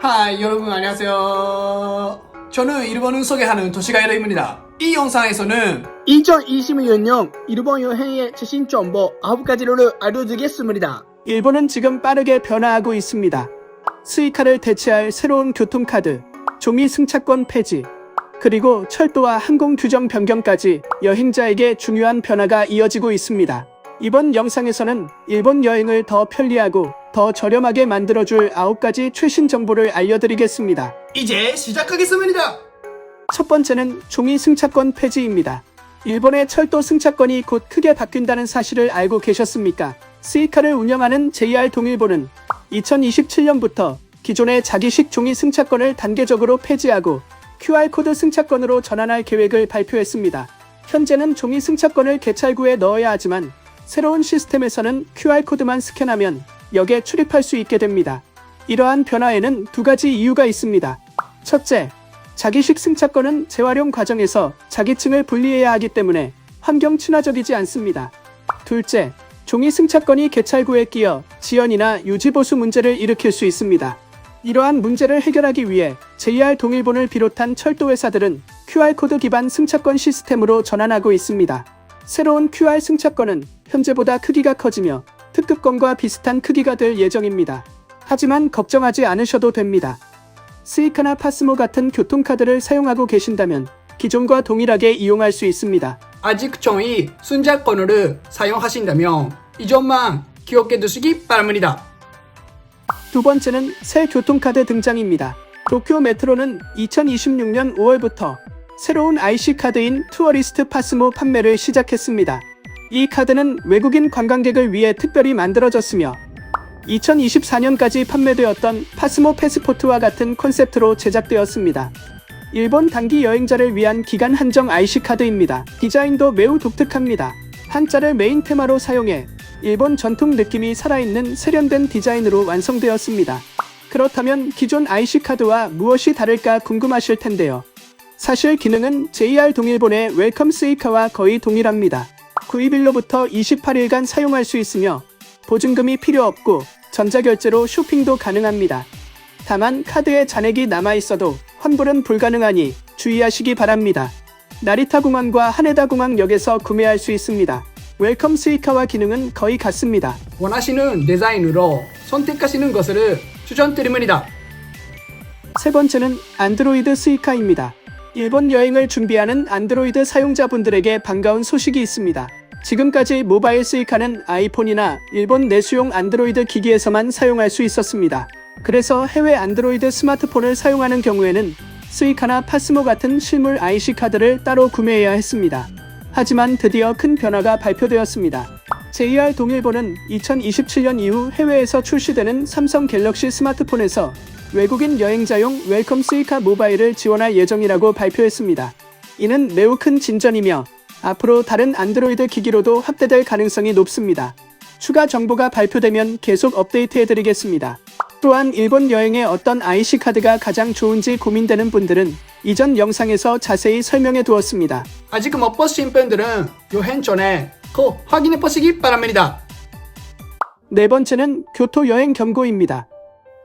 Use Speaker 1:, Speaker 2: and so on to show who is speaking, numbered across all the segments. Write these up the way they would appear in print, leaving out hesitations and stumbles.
Speaker 1: 하이 여러분 안녕하세요. 저는 일본을 소개하는 도시가이드입니다. 이 영상에서는
Speaker 2: 2020년 일본 여행의 최신 정보 9가지를 알려드리겠습니다.
Speaker 3: 일본은 지금 빠르게 변화하고 있습니다. 스이카를 대체할 새로운 교통카드, 종이 승차권 폐지, 그리고 철도와 항공 규정 변경까지 여행자에게 중요한 변화가 이어지고 있습니다. 이번 영상에서는 일본 여행을 더 편리하고 더 저렴하게 만들어줄 9가지 최신 정보를 알려드리겠습니다.
Speaker 1: 이제 시작하겠습니다.
Speaker 3: 첫 번째는 종이 승차권 폐지입니다. 일본의 철도 승차권이 곧 크게 바뀐다는 사실을 알고 계셨습니까? 스이카를 운영하는 JR 동일본은 2027년부터 기존의 자기식 종이 승차권을 단계적으로 폐지하고 QR코드 승차권으로 전환할 계획을 발표했습니다. 현재는 종이 승차권을 개찰구에 넣어야 하지만 새로운 시스템에서는 QR코드만 스캔하면 역에 출입할 수 있게 됩니다. 이러한 변화에는 두 가지 이유가 있습니다. 첫째, 자기식 승차권은 재활용 과정에서 자기층을 분리해야 하기 때문에 환경 친화적이지 않습니다. 둘째, 종이 승차권이 개찰구에 끼어 지연이나 유지보수 문제를 일으킬 수 있습니다. 이러한 문제를 해결하기 위해 JR 동일본을 비롯한 철도회사들은 QR코드 기반 승차권 시스템으로 전환하고 있습니다. 새로운 QR 승차권은 현재보다 크기가 커지며 특급권과 비슷한 크기가 될 예정입니다. 하지만 걱정하지 않으셔도 됩니다. 스이카나 파스모 같은 교통카드를 사용하고 계신다면 기존과 동일하게 이용할 수 있습니다.
Speaker 1: 아직 종이 승차권을 사용하신다면 이 점만 기억해 두시기 바랍니다.
Speaker 3: 두 번째는 새 교통카드 등장입니다. 도쿄 메트로는 2026년 5월부터 새로운 IC카드인 투어리스트 파스모 판매를 시작했습니다. 이 카드는 외국인 관광객을 위해 특별히 만들어졌으며 2024년까지 판매되었던 파스모 패스포트와 같은 콘셉트로 제작되었습니다. 일본 단기 여행자를 위한 기간 한정 IC카드입니다. 디자인도 매우 독특합니다. 한자를 메인 테마로 사용해 일본 전통 느낌이 살아있는 세련된 디자인으로 완성되었습니다. 그렇다면 기존 IC카드와 무엇이 다를까 궁금하실 텐데요. 사실 기능은 JR 동일본의 웰컴 스이카와 거의 동일합니다. 구입일로부터 28일간 사용할 수 있으며 보증금이 필요 없고 전자결제로 쇼핑도 가능합니다. 다만 카드에 잔액이 남아있어도 환불은 불가능하니 주의하시기 바랍니다. 나리타 공항과 하네다 공항역에서 구매할 수 있습니다. 웰컴 스이카와 기능은 거의 같습니다.
Speaker 1: 원하시는 디자인으로 선택하시는 것을 추천드립니다.
Speaker 3: 세 번째는 안드로이드 스이카입니다. 일본 여행을 준비하는 안드로이드 사용자분들에게 반가운 소식이 있습니다. 지금까지 모바일 스이카는 아이폰이나 일본 내수용 안드로이드 기기에서만 사용할 수 있었습니다. 그래서 해외 안드로이드 스마트폰을 사용하는 경우에는 스이카나 파스모 같은 실물 IC 카드를 따로 구매해야 했습니다. 하지만 드디어 큰 변화가 발표되었습니다. JR 동일본은 2027년 이후 해외에서 출시되는 삼성 갤럭시 스마트폰에서 외국인 여행자용 웰컴 스이카 모바일을 지원할 예정이라고 발표했습니다. 이는 매우 큰 진전이며 앞으로 다른 안드로이드 기기로도 확대될 가능성이 높습니다. 추가 정보가 발표되면 계속 업데이트해드리겠습니다. 또한 일본 여행에 어떤 IC 카드가 가장 좋은지 고민되는 분들은 이전 영상에서 자세히 설명해 두었습니다.
Speaker 1: 아직 못 보신 분들은 여행 전에 꼭 확인해 보시기 바랍니다.
Speaker 3: 네 번째는 교토 여행 경고입니다.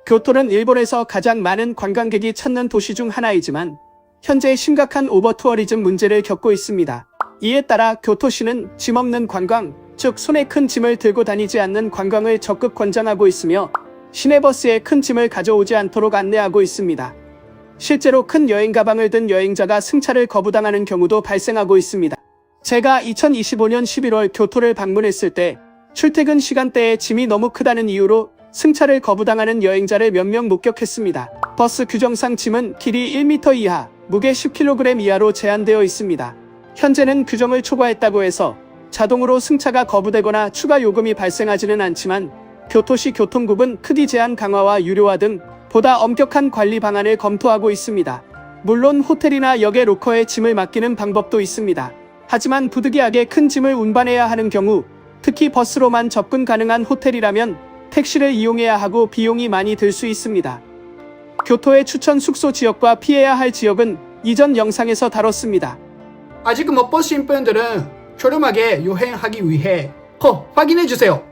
Speaker 3: 교토는 일본에서 가장 많은 관광객이 찾는 도시 중 하나이지만 현재 심각한 오버투어리즘 문제를 겪고 있습니다. 이에 따라 교토시는 짐 없는 관광, 즉 손에 큰 짐을 들고 다니지 않는 관광을 적극 권장하고 있으며 시내버스에 큰 짐을 가져오지 않도록 안내하고 있습니다. 실제로 큰 여행 가방을 든 여행자가 승차를 거부당하는 경우도 발생하고 있습니다. 제가 2025년 11월 교토를 방문했을 때 출퇴근 시간대에 짐이 너무 크다는 이유로 승차를 거부당하는 여행자를 몇 명 목격했습니다. 버스 규정상 짐은 길이 1m 이하, 무게 10kg 이하로 제한되어 있습니다. 현재는 규정을 초과했다고 해서 자동으로 승차가 거부되거나 추가 요금이 발생하지는 않지만 교토시 교통국은 크기 제한 강화와 유료화 등 보다 엄격한 관리 방안을 검토하고 있습니다. 물론 호텔이나 역의 로커에 짐을 맡기는 방법도 있습니다. 하지만 부득이하게 큰 짐을 운반해야 하는 경우, 특히 버스로만 접근 가능한 호텔이라면 택시를 이용해야 하고 비용이 많이 들 수 있습니다. 교토의 추천 숙소 지역과 피해야 할 지역은 이전 영상에서 다뤘습니다.
Speaker 1: 아직 못 보신 분들은 저렴하게 여행하기 위해 꼭 확인해 주세요.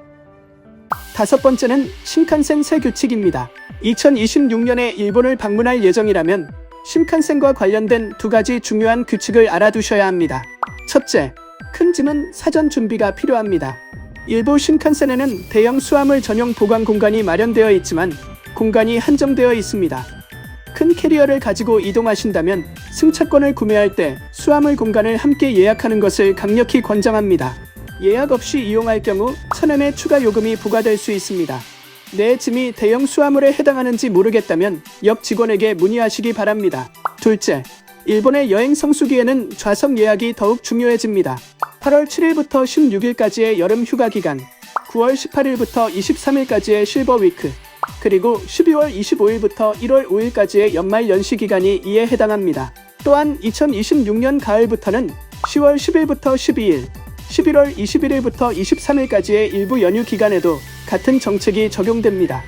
Speaker 3: 다섯 번째는 신칸센 새 규칙입니다. 2026년에 일본을 방문할 예정이라면 신칸센과 관련된 두 가지 중요한 규칙을 알아두셔야 합니다. 첫째, 큰 짐은 사전 준비가 필요합니다. 일부 신칸센에는 대형 수화물 전용 보관 공간이 마련되어 있지만 공간이 한정되어 있습니다. 큰 캐리어를 가지고 이동하신다면 승차권을 구매할 때 수화물 공간을 함께 예약하는 것을 강력히 권장합니다. 예약 없이 이용할 경우 1,000엔의 추가 요금이 부과될 수 있습니다. 내 짐이 대형 수화물에 해당하는지 모르겠다면 옆 직원에게 문의하시기 바랍니다. 둘째, 일본의 여행 성수기에는 좌석 예약이 더욱 중요해집니다. 8월 7일부터 16일까지의 여름 휴가 기간, 9월 18일부터 23일까지의 실버 위크, 그리고 12월 25일부터 1월 5일까지의 연말 연시 기간이 이에 해당합니다. 또한 2026년 가을부터는 10월 10일부터 12일, 11월 21일부터 23일까지의 일부 연휴 기간에도 같은 정책이 적용됩니다.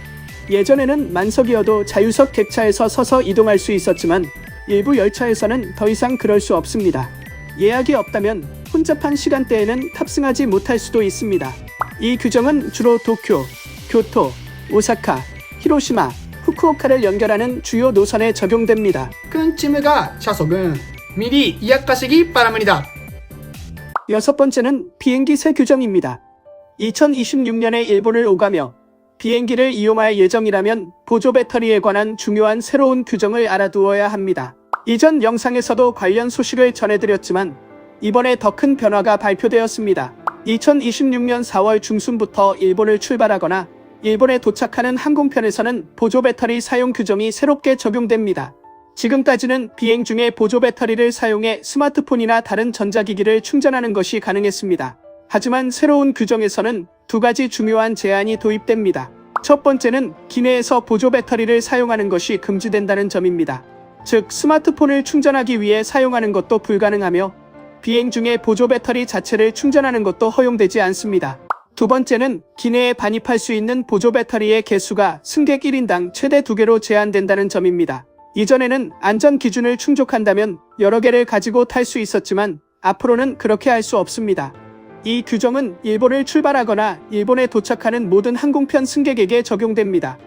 Speaker 3: 예전에는 만석이어도 자유석 객차에서 서서 이동할 수 있었지만 일부 열차에서는 더 이상 그럴 수 없습니다. 예약이 없다면 혼잡한 시간대에는 탑승하지 못할 수도 있습니다. 이 규정은 주로 도쿄, 교토, 오사카, 히로시마, 후쿠오카를 연결하는 주요 노선에 적용됩니다.
Speaker 2: 큰 짐과 좌석은 미리 예약하시기 바랍니다.
Speaker 3: 여섯 번째는 비행기 새 규정입니다. 2026년에 일본을 오가며 비행기를 이용할 예정이라면 보조 배터리에 관한 중요한 새로운 규정을 알아두어야 합니다. 이전 영상에서도 관련 소식을 전해드렸지만 이번에 더 큰 변화가 발표되었습니다. 2026년 4월 중순부터 일본을 출발하거나 일본에 도착하는 항공편에서는 보조 배터리 사용 규정이 새롭게 적용됩니다. 지금까지는 비행 중에 보조 배터리를 사용해 스마트폰이나 다른 전자기기를 충전하는 것이 가능했습니다. 하지만 새로운 규정에서는 두 가지 중요한 제한이 도입됩니다. 첫 번째는 기내에서 보조 배터리를 사용하는 것이 금지된다는 점입니다. 즉, 스마트폰을 충전하기 위해 사용하는 것도 불가능하며 비행 중에 보조 배터리 자체를 충전하는 것도 허용되지 않습니다. 두 번째는 기내에 반입할 수 있는 보조 배터리의 개수가 승객 1인당 최대 2개로 제한된다는 점입니다. 이전에는 안전 기준을 충족한다면 여러 개를 가지고 탈 수 있었지만 앞으로는 그렇게 할 수 없습니다. 이 규정은 일본을 출발하거나 일본에 도착하는 모든 항공편 승객에게 적용됩니다.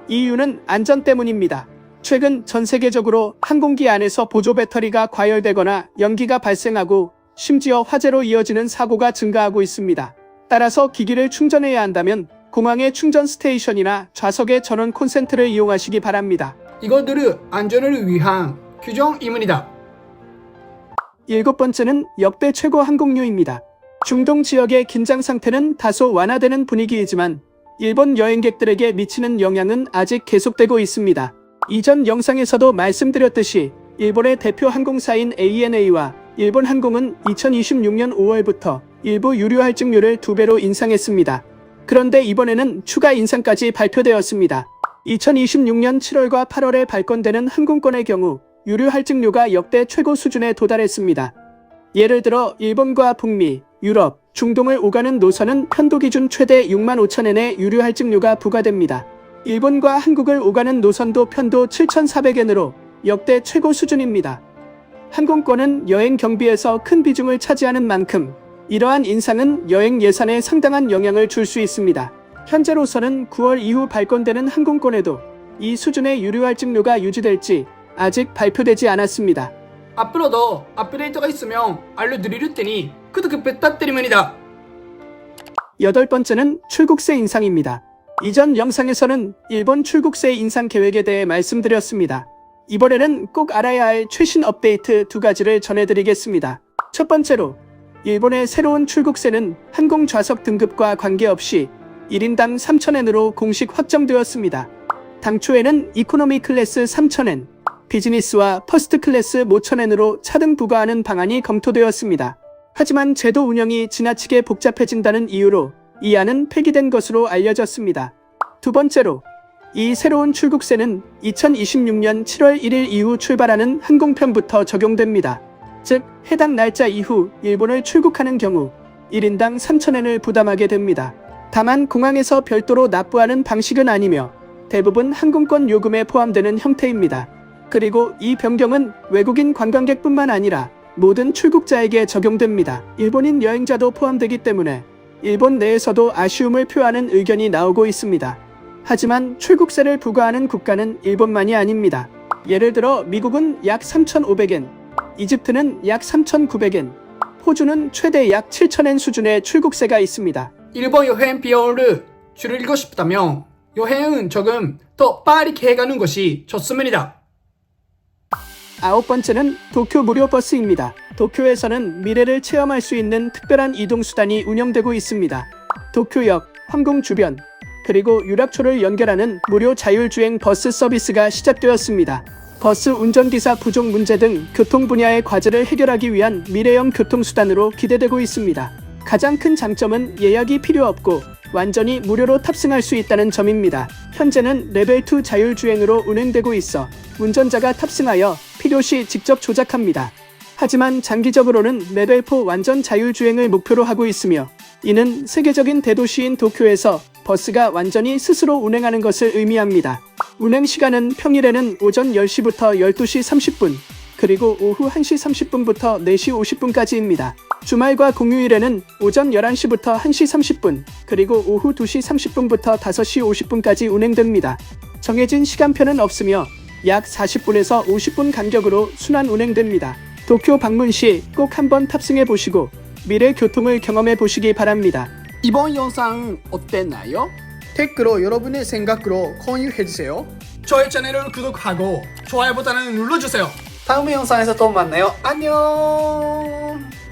Speaker 3: 이유는 안전 때문입니다. 최근 전 세계적으로 항공기 안에서 보조 배터리가 과열되거나 연기가 발생하고 심지어 화재로 이어지는 사고가 증가하고 있습니다. 따라서 기기를 충전해야 한다면 공항의 충전 스테이션이나 좌석의 전원 콘센트를 이용하시기 바랍니다.
Speaker 2: 이것들은 안전을 위한 규정입니다.
Speaker 3: 일곱 번째는 역대 최고 항공료입니다. 중동 지역의 긴장 상태는 다소 완화되는 분위기이지만 일본 여행객들에게 미치는 영향은 아직 계속되고 있습니다. 이전 영상에서도 말씀드렸듯이 일본의 대표 항공사인 ANA와 일본 항공은 2026년 5월부터 일부 유류 할증료를 2배로 인상했습니다. 그런데 이번에는 추가 인상까지 발표되었습니다. 2026년 7월과 8월에 발권되는 항공권의 경우 유류 할증료가 역대 최고 수준에 도달했습니다. 예를 들어 일본과 북미, 유럽, 중동을 오가는 노선은 편도 기준 최대 65,000엔의 유류 할증료가 부과됩니다. 일본과 한국을 오가는 노선도 편도 7,400엔으로 역대 최고 수준입니다. 항공권은 여행 경비에서 큰 비중을 차지하는 만큼 이러한 인상은 여행 예산에 상당한 영향을 줄 수 있습니다. 현재로서는 9월 이후 발권되는 항공권에도 이 수준의 유류 할증료가 유지될지 아직 발표되지 않았습니다.
Speaker 2: 앞으로도 업데이트가 있으면 알려드릴 테니 구독 부탁드립니다.
Speaker 3: 여덟 번째는 출국세 인상입니다. 이전 영상에서는 일본 출국세 인상 계획에 대해 말씀드렸습니다. 이번에는 꼭 알아야 할 최신 업데이트 두 가지를 전해드리겠습니다. 첫 번째로 일본의 새로운 출국세는 항공 좌석 등급과 관계없이 1인당 3,000엔으로 공식 확정되었습니다. 당초에는 이코노미 클래스 3,000엔, 비즈니스와 퍼스트 클래스 5,000엔으로 차등 부과하는 방안이 검토되었습니다. 하지만 제도 운영이 지나치게 복잡해진다는 이유로 이 안은 폐기된 것으로 알려졌습니다. 두 번째로 이 새로운 출국세는 2026년 7월 1일 이후 출발하는 항공편부터 적용됩니다. 즉, 해당 날짜 이후 일본을 출국하는 경우 1인당 3,000엔을 부담하게 됩니다. 다만 공항에서 별도로 납부하는 방식은 아니며 대부분 항공권 요금에 포함되는 형태입니다. 그리고 이 변경은 외국인 관광객뿐만 아니라 모든 출국자에게 적용됩니다. 일본인 여행자도 포함되기 때문에 일본 내에서도 아쉬움을 표하는 의견이 나오고 있습니다. 하지만 출국세를 부과하는 국가는 일본만이 아닙니다. 예를 들어 미국은 약 3,500엔, 이집트는 약 3,900엔, 호주는 최대 약 7,000엔 수준의 출국세가 있습니다.
Speaker 2: 일본 여행 비용을 줄이고 싶다면 여행은 조금 더 빨리 계획하는 것이 좋습니다.
Speaker 3: 9번째는 도쿄 무료 버스입니다. 도쿄에서는 미래를 체험할 수 있는 특별한 이동수단이 운영되고 있습니다. 도쿄역, 황궁 주변, 그리고 유락초를 연결하는 무료 자율주행 버스 서비스가 시작되었습니다. 버스 운전기사 부족 문제 등 교통 분야의 과제를 해결하기 위한 미래형 교통수단으로 기대되고 있습니다. 가장 큰 장점은 예약이 필요 없고 완전히 무료로 탑승할 수 있다는 점입니다. 현재는 레벨2 자율주행으로 운행되고 있어 운전자가 탑승하여 필요시 직접 조작합니다. 하지만 장기적으로는 레벨4 완전 자율주행을 목표로 하고 있으며 이는 세계적인 대도시인 도쿄에서 버스가 완전히 스스로 운행하는 것을 의미합니다. 운행 시간은 평일에는 오전 10시부터 12시 30분, 그리고 오후 1시 30분부터 4시 50분까지입니다. 주말과 공휴일에는 오전 11시부터 1시 30분, 그리고 오후 2시 30분부터 5시 50분까지 운행됩니다. 정해진 시간표는 없으며 약 40분에서 50분 간격으로 순환 운행됩니다. 도쿄 방문 시 꼭 한번 탑승해 보시고 미래 교통을 경험해 보시기 바랍니다.
Speaker 2: 이번 영상은 어땠나요? 댓글로 여러분의 생각으로 공유해주세요.
Speaker 1: 저희 채널을 구독하고 좋아요 버튼을 눌러주세요.
Speaker 2: 다음 영상에서 또 만나요. 안녕.